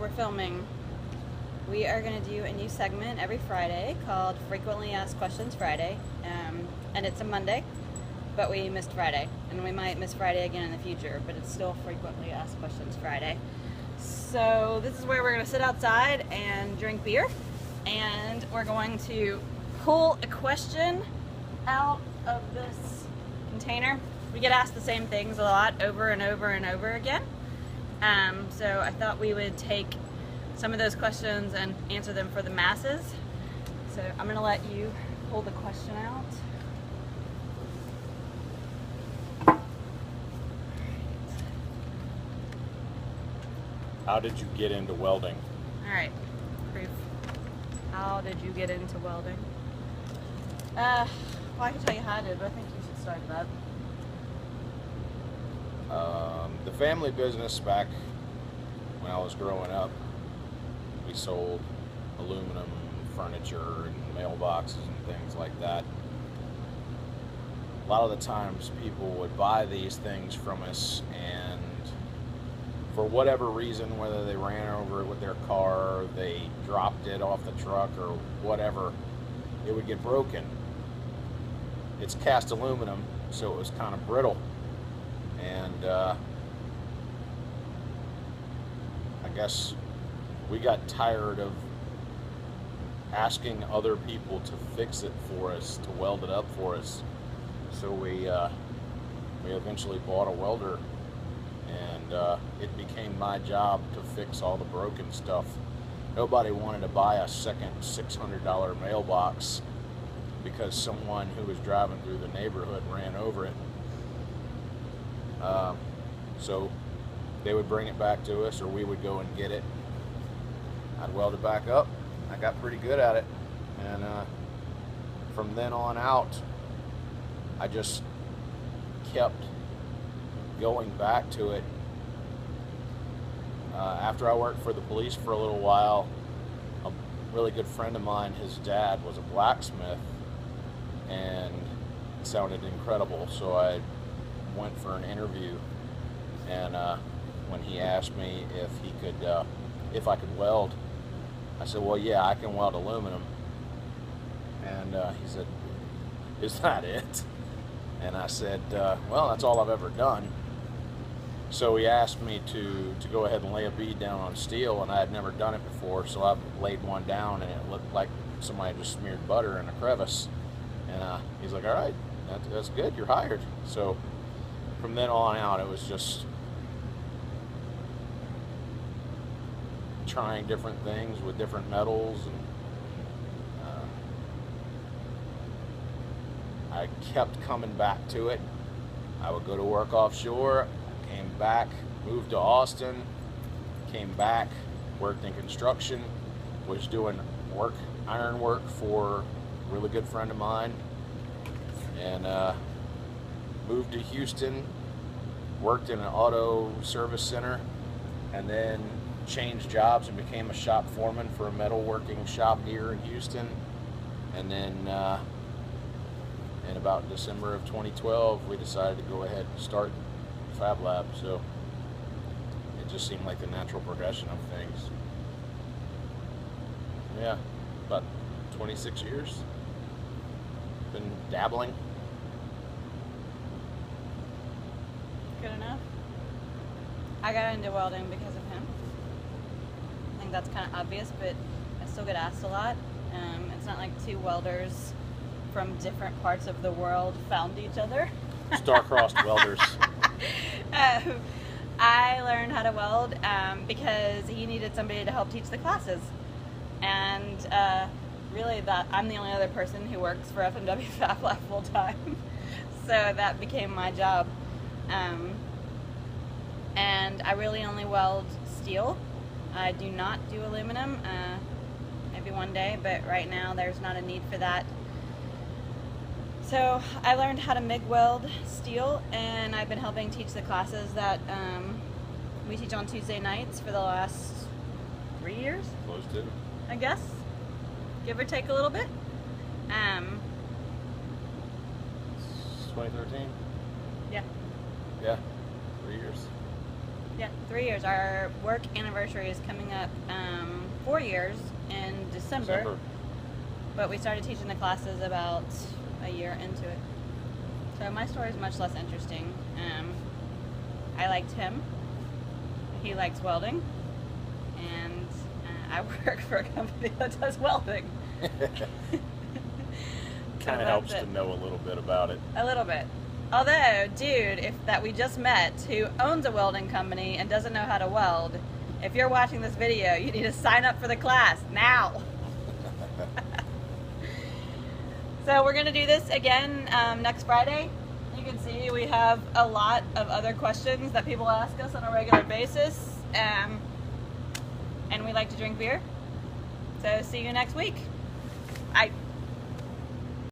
we're filming. We are going to do a new segment every Friday called Frequently Asked Questions Friday. And it's a Monday, but we missed Friday. And we might miss Friday again in the future, but it's still Frequently Asked Questions Friday. So this is where we're going to sit outside and drink beer. And we're going to pull a question out of this container. We get asked the same things a lot over and over and over again. So I thought we would take some of those questions and answer them for the masses. So I'm going to let you pull the question out. How did you get into welding? All right, proof. How did you get into welding? Well, I can tell you how I did, but I think you should start that. The family business back when I was growing up, we sold aluminum furniture and mailboxes and things like that. A lot of the times people would buy these things from us, and for whatever reason, whether they ran over it with their car, they dropped it off the truck or whatever, it would get broken. It's cast aluminum, so it was kind of brittle. And I guess we got tired of asking other people to fix it for us, to weld it up for us. So we eventually bought a welder, and it became my job to fix all the broken stuff. Nobody wanted to buy a second $600 mailbox because someone who was driving through the neighborhood ran over it. So they would bring it back to us, or we would go and get it. I'd weld it back up. I got pretty good at it, and from then on out, I just kept going back to it. After I worked for the police for a little while, a really good friend of mine, his dad was a blacksmith, and it sounded incredible, so I went for an interview, and when he asked me if I could weld, I said, well, yeah, I can weld aluminum. And he said, is that it? And I said, well, that's all I've ever done. So he asked me to go ahead and lay a bead down on steel, and I had never done it before, so I laid one down, and it looked like somebody just smeared butter in a crevice. And he's like, all right, that's good, you're hired. So from then on out, it was just trying different things with different metals, and I kept coming back to it. I would go to work offshore, came back, moved to Austin, came back, worked in construction, was doing iron work for a really good friend of mine, and moved to Houston, worked in an auto service center, and then changed jobs and became a shop foreman for a metalworking shop here in Houston. And then in about December of 2012, we decided to go ahead and start Fab Lab. So it just seemed like the natural progression of things. Yeah, about 26 years. Been dabbling. Good enough. I got into welding because of him. I think that's kind of obvious, but I still get asked a lot. It's not like two welders from different parts of the world found each other. Star-crossed welders. I learned how to weld because he needed somebody to help teach the classes. And really, I'm the only other person who works for FMW Fab Lab full time. So that became my job. And I really only weld steel. I do not do aluminum. Maybe one day, but right now there's not a need for that. So I learned how to MIG weld steel, and I've been helping teach the classes that we teach on Tuesday nights for the last 3 years. Close to. I guess, give or take a little bit. 2013? Yeah. Yeah, 3 years. Yeah, 3 years. Our work anniversary is coming up 4 years in December. But we started teaching the classes about a year into it. So my story is much less interesting. I liked him. He likes welding. And I work for a company that does welding. Kind of helps to know a little bit about it. A little bit. Although, dude, that we just met, who owns a welding company and doesn't know how to weld, if you're watching this video, you need to sign up for the class now. So we're going to do this again next Friday. You can see we have a lot of other questions that people ask us on a regular basis. And we like to drink beer. So see you next week. Bye.